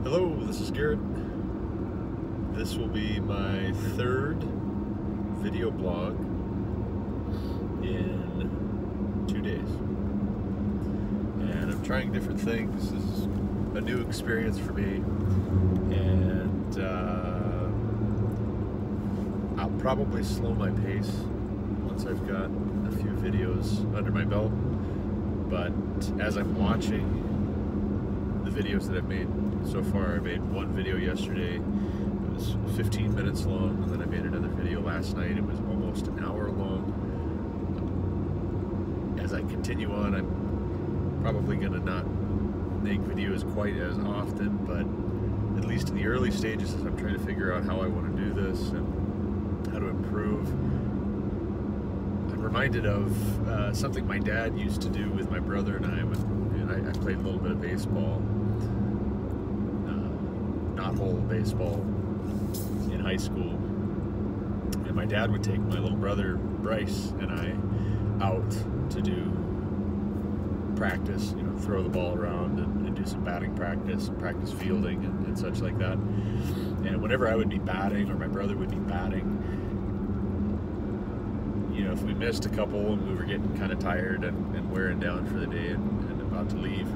Hello, this is Garrett. This will be my third video blog in 2 days. And I'm trying different things. This is a new experience for me. And I'll probably slow my pace once I've got a few videos under my belt. But as I'm watching the videos that I've made so far, I made one video yesterday. It was 15 minutes long, and then I made another video last night. It was almost an hour long. As I continue on, I'm probably going to not make videos quite as often, but at least in the early stages, as I'm trying to figure out how I want to do this and how to improve, I'm reminded of something my dad used to do with my brother and I when I played a little bit of baseball. Knothole baseball in high school, and my dad would take my little brother Bryce and I out to do practice, throw the ball around and do some batting practice fielding and such like that. And whenever I would be batting or my brother would be batting, if we missed a couple and we were getting kind of tired and wearing down for the day and about to leave,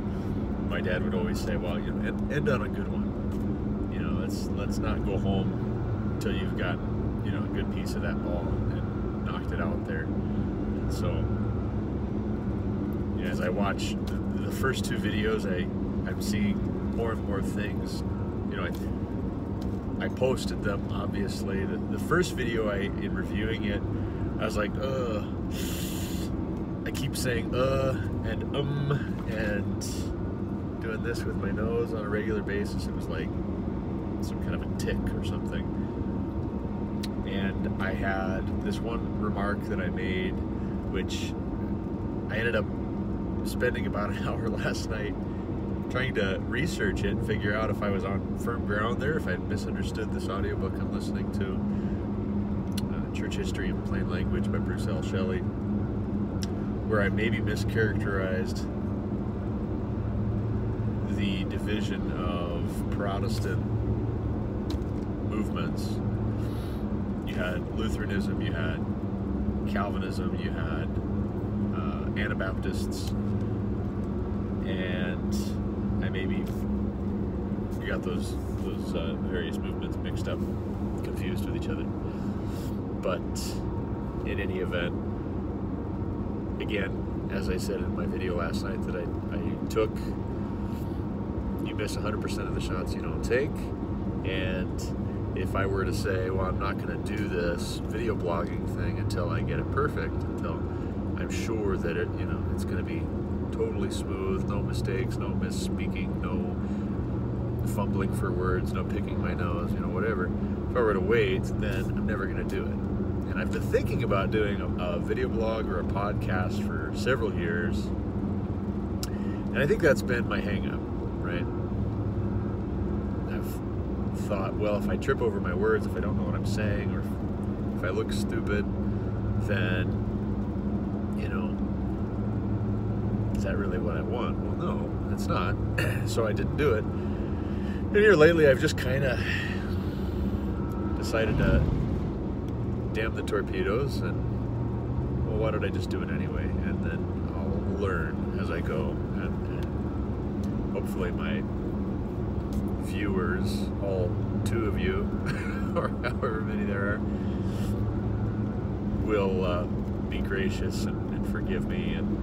my dad would always say, well, end on a good one. Let's not go home until you've got, a good piece of that ball and knocked it out there. And so, as I watch the first two videos, I'm seeing more and more things. I posted them, obviously. The first video, in reviewing it, I was like, I keep saying and doing this with my nose on a regular basis. It was like some kind of a tick or something. And I had this one remark that I made, which I ended up spending about an hour last night trying to research it and figure out if I was on firm ground there, if I had misunderstood this audiobook I'm listening to, Church History in Plain Language by Bruce L. Shelley, where I maybe mischaracterized the division of Protestant movements. You had Lutheranism, you had Calvinism, you had Anabaptists, and I maybe got those various movements mixed up, confused with each other. But in any event, again, as I said in my video last night, that I took, you miss 100% of the shots you don't take. And if I were to say, well, I'm not going to do this video blogging thing until I get it perfect, until I'm sure that it's going to be totally smooth, no mistakes, no misspeaking, no fumbling for words, no picking my nose, whatever. If I were to wait, then I'm never going to do it. And I've been thinking about doing a video blog or a podcast for several years, and I think that's been my hang-up, right? I've thought, well, if I trip over my words, if I don't know what I'm saying, or if I look stupid, then, is that really what I want? Well, no, it's not. So I didn't do it. And here lately, I've just kind of decided to damn the torpedoes, and, well, why don't I just do it anyway? And then I'll learn as I go, and hopefully my viewers, all 2 of you, or however many there are, will be gracious and forgive me. And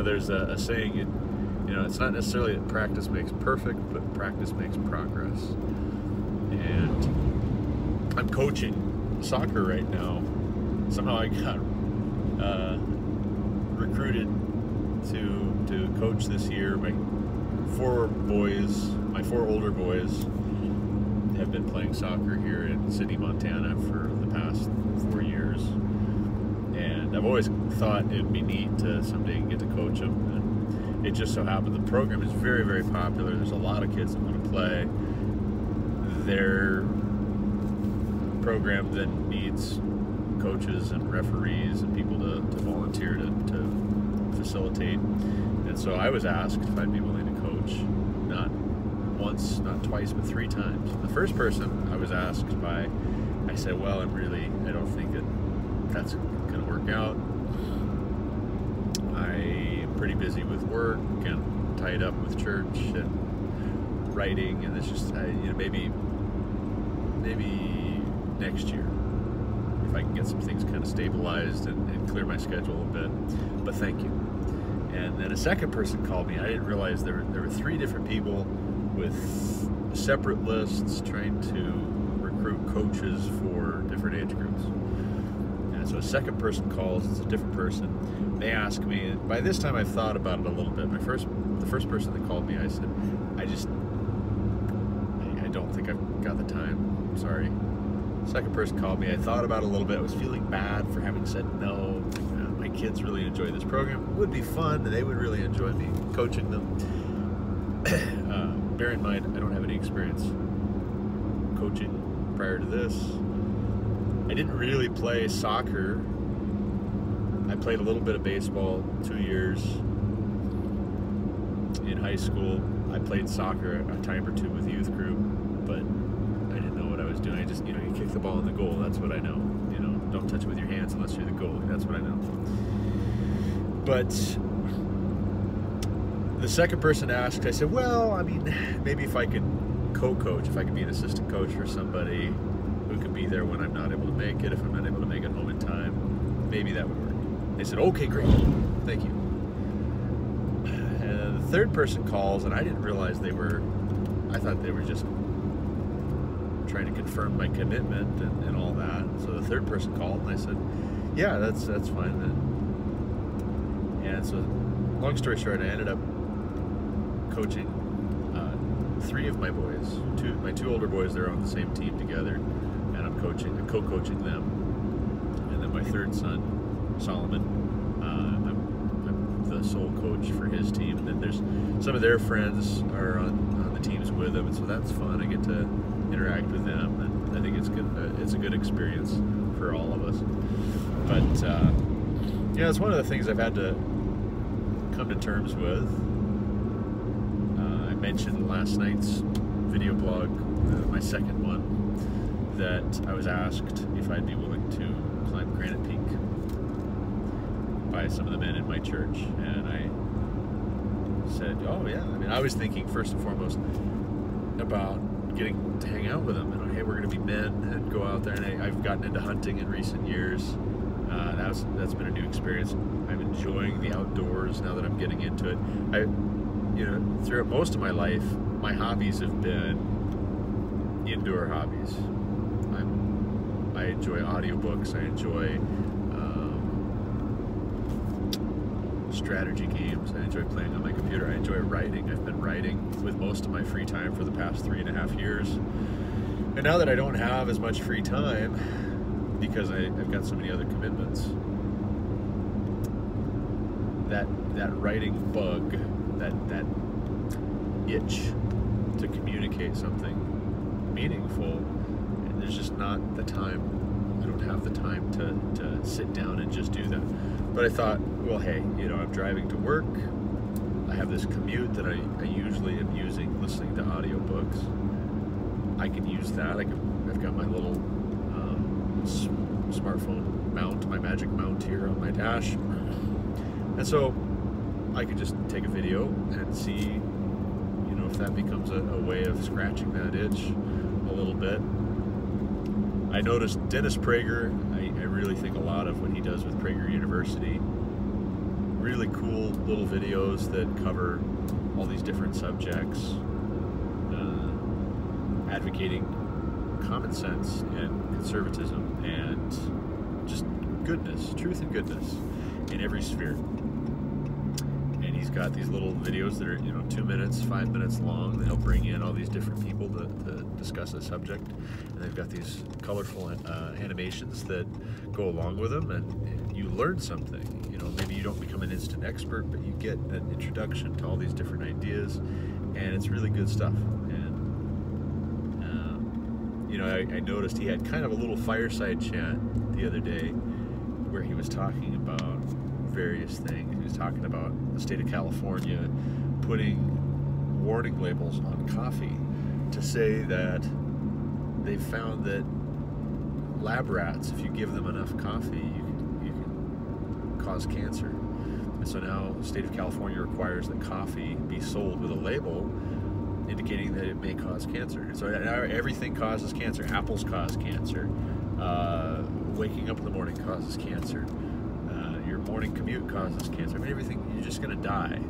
there's a saying, it's not necessarily that practice makes perfect, but practice makes progress. And I'm coaching soccer right now. Somehow I got recruited to coach this year. My 4 older boys have been playing soccer here in Sidney, Montana for the past 4 years. And I've always thought it'd be neat to someday get to coach them. And it just so happened the program is very, very popular. There's a lot of kids that want to play. Their program then needs coaches and referees and people to volunteer to facilitate. And so I was asked if I'd be willing to coach, not once, not twice, but 3 times. The first person I was asked by, I said, well, I don't think that's going to work out. I am pretty busy with work and tied up with church and writing, and it's just, maybe next year, if I can get some things kind of stabilized and clear my schedule a bit. But thank you. And then a second person called me. I didn't realize there were 3 different people with separate lists trying to recruit coaches for different age groups. And so a second person calls. It's a different person. They ask me. And by this time, I've thought about it a little bit. The first person that called me, I said, I don't think I've got the time. I'm sorry. Second person called me. I thought about it a little bit. I was feeling bad for having said no. My kids really enjoy this program. It would be fun, and they would really enjoy me coaching them. Bear in mind, I don't have any experience coaching prior to this. I didn't really play soccer. I played a little bit of baseball 2 years in high school. I played soccer a time or 2 with youth group, but I didn't know what I was doing. I just, you kick the ball in the goal. That's what I know. Don't touch it with your hands unless you're the goalie. That's what I know. But the second person asked, I said, well, maybe if I could co-coach, if I could be an assistant coach for somebody who could be there when I'm not able to make it, if I'm not able to make it home in time, maybe that would work. They said, okay, great. Thank you. And the third person calls, and I didn't realize I thought they were just trying to confirm my commitment and all that. So the third person called, and I said, yeah, that's fine then. And so, long story short, I ended up coaching 3 of my boys. My 2 older boys, they're on the same team together, and I'm co-coaching them. And then my third son, Solomon, I'm the sole coach for his team. And then there's some of their friends are on the teams with them, and so that's fun. I get to interact with them, and I think it's good. It's a good experience for all of us. But it's one of the things I've had to come to terms with. I mentioned last night's video blog, my second one, that I was asked if I'd be willing to climb Granite Peak by some of the men in my church, and I said, oh yeah. I was thinking first and foremost about getting to hang out with them, and hey, we're going to be men and go out there. And I've gotten into hunting in recent years. That's been a new experience. I'm enjoying the outdoors now that I'm getting into it. Throughout most of my life, my hobbies have been indoor hobbies. I enjoy audiobooks. I enjoy strategy games. I enjoy playing on my computer. I enjoy writing. I've been writing with most of my free time for the past 3.5 years. And now that I don't have as much free time because I've got so many other commitments, that writing bug, that itch to communicate something meaningful, and there's just not the time. I don't have the time to sit down and just do that. But I thought, well, hey, I'm driving to work. I have this commute that I usually am using, listening to audiobooks. I can use that. I've got my little smartphone mount, my Magic Mount here on my dash. And so I could just take a video and see, if that becomes a way of scratching that itch a little bit. I noticed Dennis Prager, I really think a lot of what he does with Prager University. Really cool little videos that cover all these different subjects, advocating common sense and conservatism and just goodness, truth and goodness in every sphere. And he's got these little videos that are 2 minutes, 5 minutes long, that he'll bring in all these different people to discuss a subject, and they've got these colorful animations that go along with them, and you learn something. Maybe you don't become an instant expert, but you get an introduction to all these different ideas, and it's really good stuff. And I noticed he had kind of a little fireside chat the other day where he was talking about various things. He was talking about the state of California putting warning labels on coffee to say that they've found that lab rats, if you give them enough coffee, you can cause cancer. And so now the state of California requires that coffee be sold with a label indicating that it may cause cancer. And so now everything causes cancer. Apples cause cancer. Waking up in the morning causes cancer. Your morning commute causes cancer. I mean, everything, you're just going to die,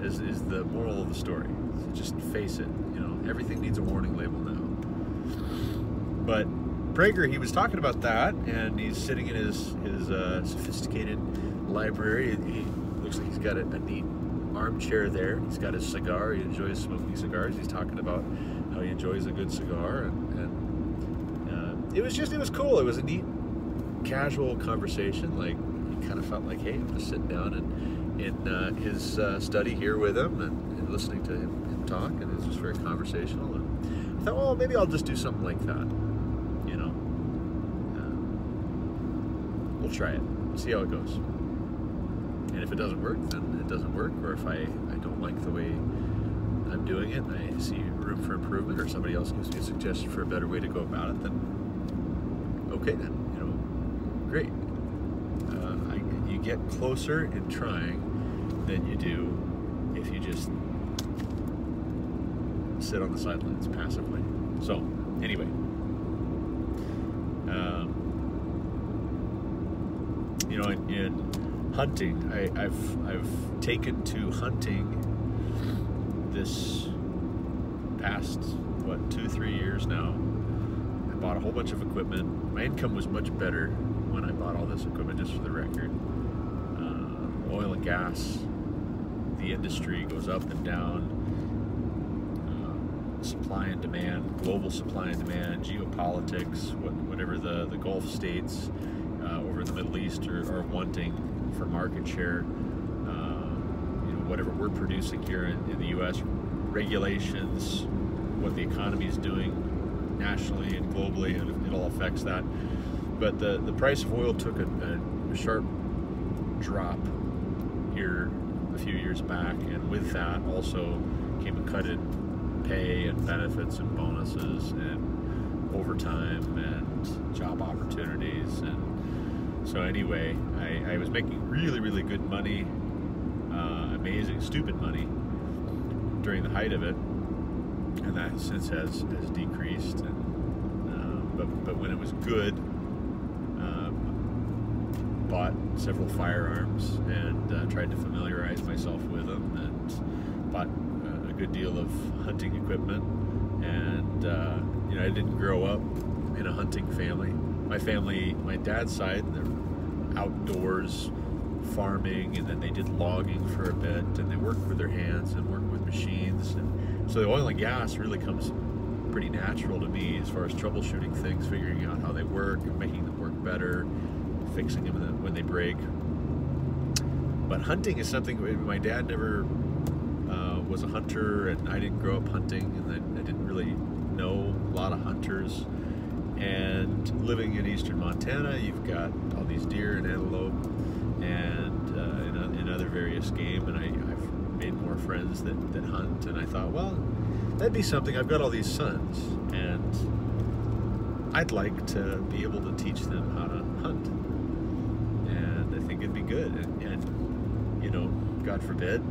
is the moral of the story. So just face it. You know, everything needs a warning label now. But Prager, he was talking about that, and he's sitting in his sophisticated library. He looks like he's got a neat armchair there. He's got his cigar. He enjoys smoking cigars. He's talking about how he enjoys a good cigar, and it was cool. It was a neat, casual conversation. Like, he kind of felt like, hey, I'm just sitting down in his study here with him and listening to him talk, and it was just very conversational. And I thought, well, maybe I'll just do something like that. You know, we'll try it, see how it goes. And if it doesn't work, then it doesn't work. Or if I don't like the way I'm doing it, and I see room for improvement, or somebody else gives me a suggestion for a better way to go about it, then okay, then, you know, great. You get closer in trying than you do if you just sit on the sidelines passively. So anyway, you know, in hunting, I've taken to hunting this past, what, 2-3 years now. I bought a whole bunch of equipment. My income was much better when I bought all this equipment, just for the record. Oil and gas, the industry goes up and down. Supply and demand, global supply and demand, geopolitics, whatever the Gulf states over in the Middle East are wanting for market share. You know, whatever we're producing here in the U.S., regulations, what the economy is doing nationally and globally, and it all affects that. But the price of oil took a sharp drop here a few years back, and with that also came a cut in pay and benefits and bonuses and overtime and job opportunities. And so anyway, I was making really good money, amazing, stupid money during the height of it, and that since has decreased. And but when it was good, bought several firearms and tried to familiarize myself with them, and bought a good deal of hunting equipment. And you know, I didn't grow up in a hunting family. My family, my dad's side, they're outdoors farming, and then they did logging for a bit, and they worked with their hands and worked with machines. And so the oil and gas really comes pretty natural to me as far as troubleshooting things, figuring out how they work and making them work better, fixing them when they break. But hunting is something, my dad never was a hunter, and I didn't grow up hunting, and I didn't really know a lot of hunters. And living in eastern Montana, you've got all these deer and antelope and in other various game, and I've made more friends that hunt, and I thought, well, that'd be something. I've got all these sons, and I'd like to be able to teach them how to hunt, and I think it'd be good. And you know, God forbid,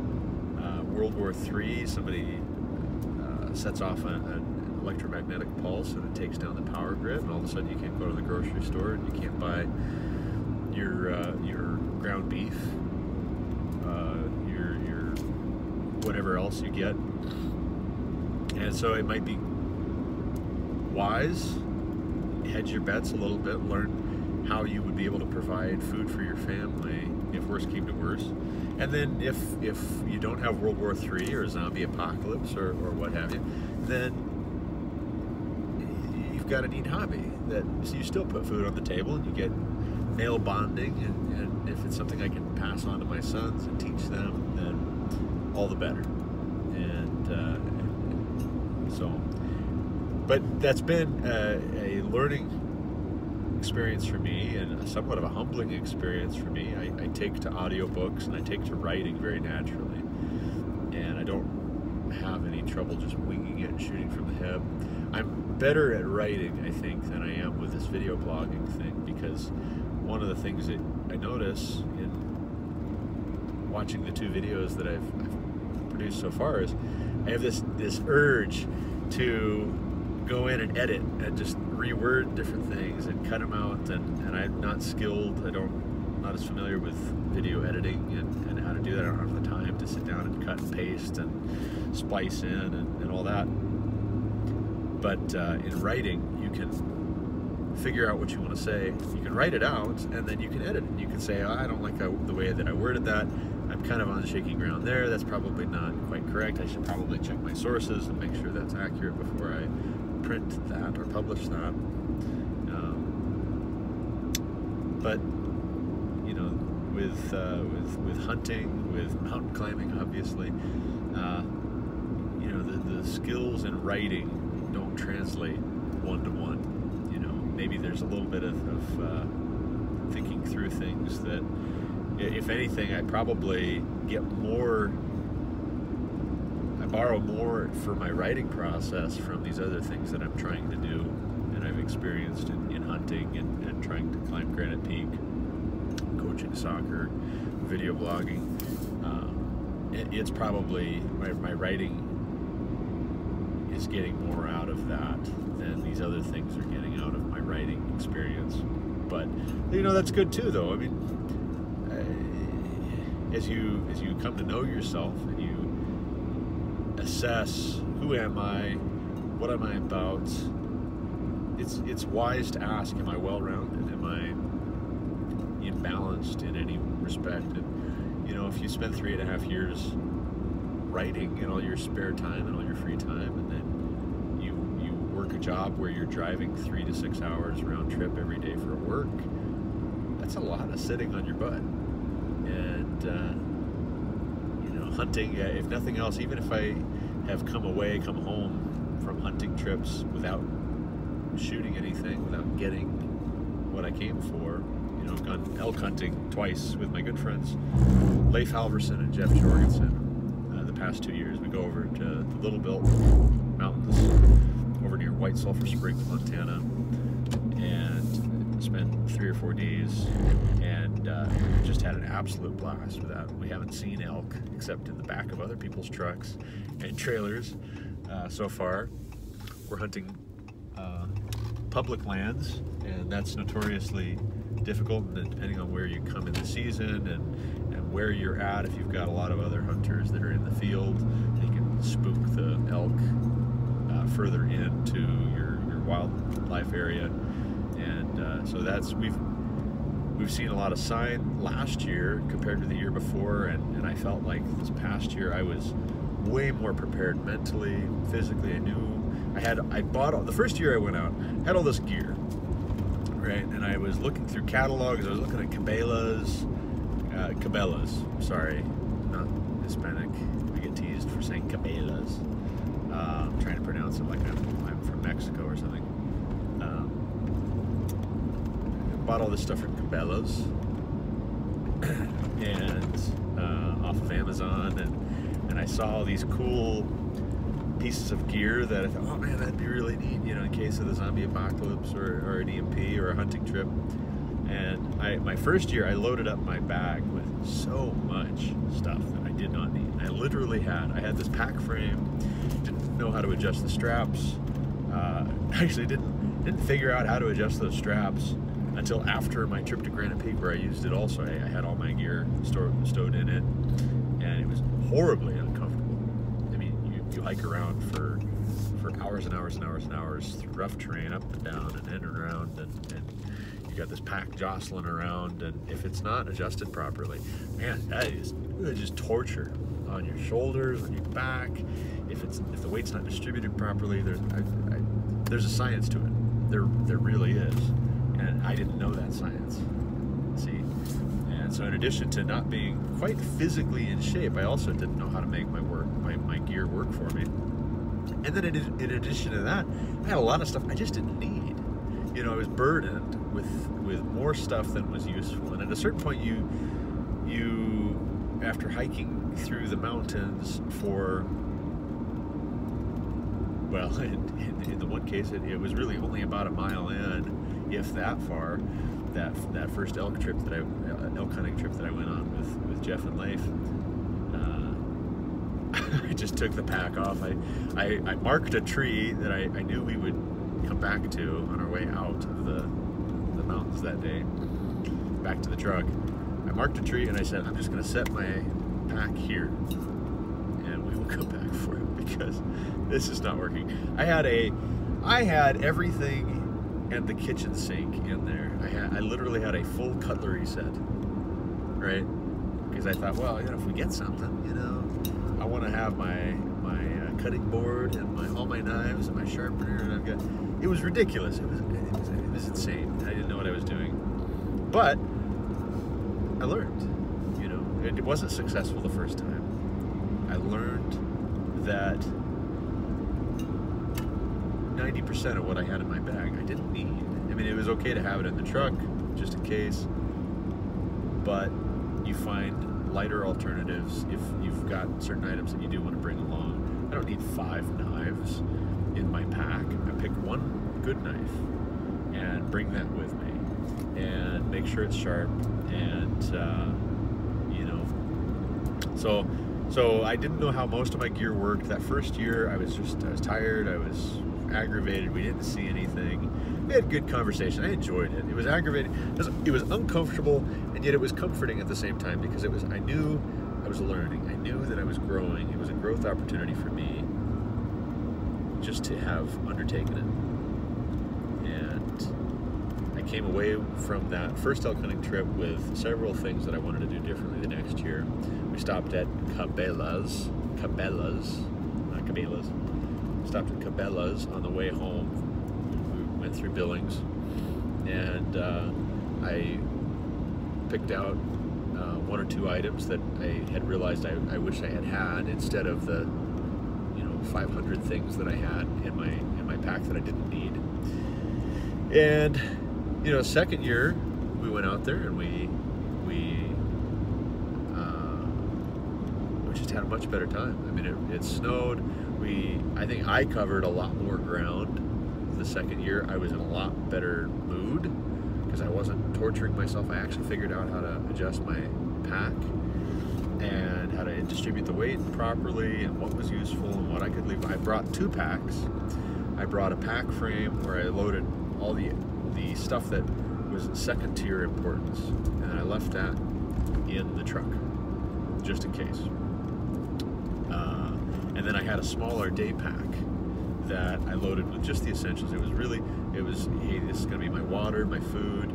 World War III, somebody sets off an electromagnetic pulse and it takes down the power grid, and all of a sudden you can't go to the grocery store and you can't buy your ground beef, your whatever else you get. And so it might be wise, hedge your bets a little bit, learn how you would be able to provide food for your family if worse came to worse. And then if you don't have World War III or a zombie apocalypse or what have you, then you've got a neat hobby that, so you still put food on the table and you get male bonding, and if it's something I can pass on to my sons and teach them, then all the better. And so, but that's been a learning experience for me, and somewhat of a humbling experience for me. I take to audiobooks and I take to writing very naturally, and I don't have any trouble just winging it and shooting from the hip. I'm better at writing, I think, than I am with this video blogging thing, because one of the things that I notice in watching the 2 videos that I've produced so far is I have this urge to go in and edit and just reword different things and cut them out, and I'm not skilled. Not as familiar with video editing and how to do that. I don't have the time to sit down and cut and paste and splice in and all that. But in writing, you can figure out what you want to say. You can write it out, and then you can edit it. You can say, oh, I don't like the way that I worded that. I'm kind of on shaky ground there. That's probably not quite correct. I should probably check my sources and make sure that's accurate before I print that or publish that. But you know, with hunting, with mountain climbing, obviously, you know, the skills in writing don't translate one-to-one. You know, maybe there's a little bit of thinking through things that, if anything, I probably get more, I borrow more for my writing process from these other things that I'm trying to do and I've experienced in hunting and trying to climb Granite Peak, coaching soccer, video blogging. It's probably, my writing is getting more out of that than these other things are getting out of my writing experience. But, you know, that's good too, though. I mean, as you come to know yourself and you assess, who am I, what am I about, it's wise to ask, am I well-rounded, am I imbalanced in any respect? And, you know, if you spend 3.5 years writing in all your spare time and all your free time, and then you work a job where you're driving 3 to 6 hours round trip every day for work, that's a lot of sitting on your butt. And you know, hunting, if nothing else, even if I have come home from hunting trips without shooting anything, without getting what I came for, you know, I've gone elk hunting twice with my good friends Leif Halverson and Jeff Jorgensen. The past 2 years, we go over to the Little Bill Mountains over near White Sulphur Springs, Montana, and spent 3 or 4 days, and just had an absolute blast with that. We haven't seen elk except in the back of other people's trucks and trailers so far. We're hunting public lands, and that's notoriously difficult, and depending on where you come in the season and where you're at. If you've got a lot of other hunters that are in the field, they can spook the elk further into your wildlife area. And so that's, we've seen a lot of sign last year compared to the year before, and I felt like this past year I was way more prepared mentally, physically. I knew I bought all, the first year I went out, had all this gear, right? And I was looking through catalogs, I was looking at Cabela's, sorry, not Hispanic. I get teased for saying Cabela's. I'm trying to pronounce it like I'm from Mexico or something. Bought all this stuff from Cabela's and off of Amazon, and I saw all these cool pieces of gear that I thought, oh man, that'd be really neat, you know, in case of the zombie apocalypse or an EMP or a hunting trip. And my first year, I loaded up my bag with so much stuff that I did not need. I literally I had this pack frame, didn't know how to adjust the straps, actually didn't figure out how to adjust those straps until after my trip to Granite Peak, where I used it also. I had all my gear stowed in it, and it was horribly uncomfortable. I mean, you hike around for hours and hours and hours and hours through rough terrain, up and down and in and around, and you got this pack jostling around, and if it's not adjusted properly, man, that is just torture on your shoulders, on your back. If the weight's not distributed properly, there's a science to it. There really is. And I didn't know that science, see? And so in addition to not being quite physically in shape, I also didn't know how to make my gear work for me. And then in addition to that, I had a lot of stuff I just didn't need. You know, I was burdened with more stuff than was useful. And at a certain point, you after hiking through the mountains for well, in the one case, it was really only about a mile in, if that far. That first elk hunting trip that I went on with Jeff and Leif. I just took the pack off. I marked a tree that I knew we would come back to on our way out of the mountains that day, back to the truck. I marked a tree and I said, I'm just going to set my pack here, and we will come back for it, because this is not working. I had everything and the kitchen sink in there. I literally had a full cutlery set, right? Because I thought, well, if we get something, I want to have my cutting board and all my knives and my sharpener, and I've got. It was ridiculous. It was insane. I didn't know what I was doing, but I learned. It wasn't successful the first time. I learned that 90% of what I had in my bag I didn't need. I mean, it was okay to have it in the truck just in case, but you find lighter alternatives if you've got certain items that you do want to bring along. I don't need 5 knives in my pack. I pick one good knife and bring that with me and make sure it's sharp, and so I didn't know how most of my gear worked. That first year I was tired, I was aggravated, we didn't see anything. We had good conversation. I enjoyed it. It was aggravating. It was uncomfortable, and yet it was comforting at the same time, because I knew I was learning. I knew that I was growing. It was a growth opportunity for me just to have undertaken it. And I came away from that first elk hunting trip with several things that I wanted to do differently the next year. We stopped at Cabela's. Stopped at Cabela's on the way home. We went through Billings, and I picked out 1 or 2 items that I had realized I wish I had instead of the 500 things that I had in my pack that I didn't need. And second year we went out there and we just had a much better time. I mean, it snowed. I think I covered a lot more ground the second year. I was in a lot better mood because I wasn't torturing myself. I actually figured out how to adjust my pack and how to distribute the weight properly and what was useful and what I could leave. I brought 2 packs. I brought a pack frame where I loaded all the stuff that was second tier importance, and then I left that in the truck just in case. And then I had a smaller day pack that I loaded with just the essentials. It was, hey, this is going to be my water, my food,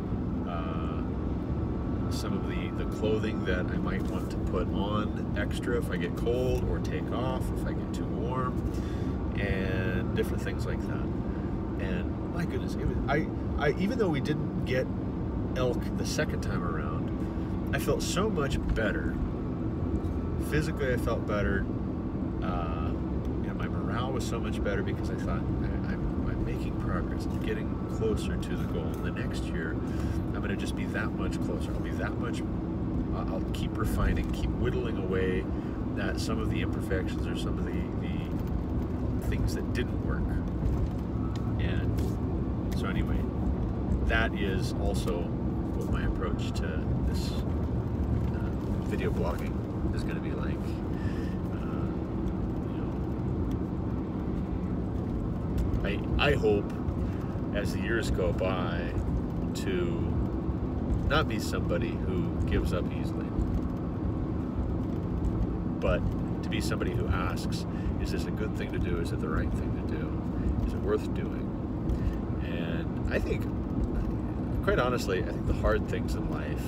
some of the clothing that I might want to put on extra if I get cold, or take off if I get too warm, and different things like that. And my goodness, even though we didn't get elk the second time around, I felt so much better. Physically, I felt better. My morale was so much better because I thought I'm making progress. I'm getting closer to the goal. And the next year, I'm going to just be that much closer. I'll keep refining, keep whittling away at some of the imperfections or some of the things that didn't work. And so anyway, that is also what my approach to this video blogging is going to be like. I hope as the years go by to not be somebody who gives up easily, but to be somebody who asks, is this a good thing to do? Is it the right thing to do? Is it worth doing? And I think, quite honestly, I think the hard things in life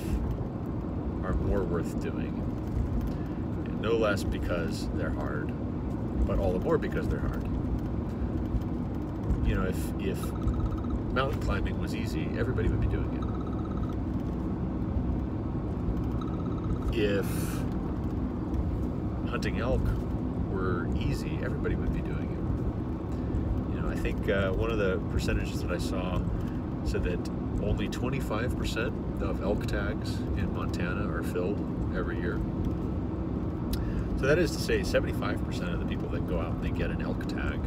are more worth doing. And no less because they're hard, but all the more because they're hard. If mountain climbing was easy, everybody would be doing it. If hunting elk were easy, everybody would be doing it. I think one of the percentages that I saw said that only 25% of elk tags in Montana are filled every year. So that is to say 75% of the people that go out and they get an elk tag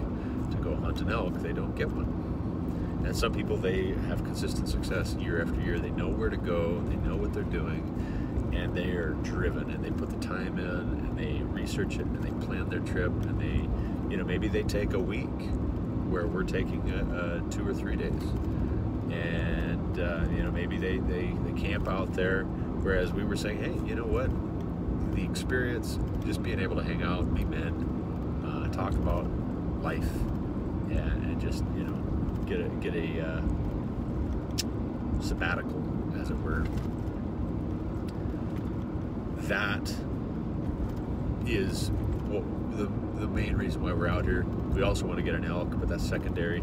to go hunt an elk, they don't get one. And some people, they have consistent success year after year. They know where to go, they know what they're doing, and they are driven, and they put the time in, and they research it, and they plan their trip, and they, maybe they take a week where we're taking 2 or 3 days. And, maybe they camp out there, whereas we were saying, hey, you know what? The experience, just being able to hang out, meet men, talk about life, and just, get a sabbatical, as it were. That is the main reason why we're out here. We also want to get an elk, but that's secondary.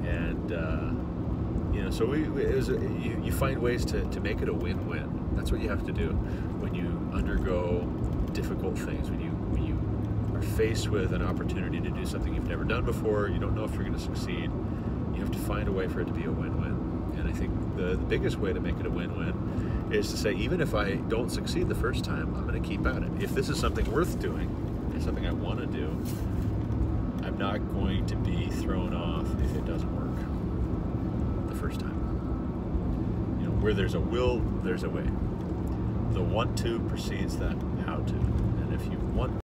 And so you find ways to make it a win-win. That's what you have to do when you undergo difficult things. When you are faced with an opportunity to do something you've never done before, you don't know if you're going to succeed. You have to find a way for it to be a win-win. And I think the biggest way to make it a win-win is to say, even if I don't succeed the first time, I'm going to keep at it. If this is something worth doing, it's something I want to do, I'm not going to be thrown off if it doesn't work the first time. Where there's a will, there's a way. The want to precedes that how to. And if you want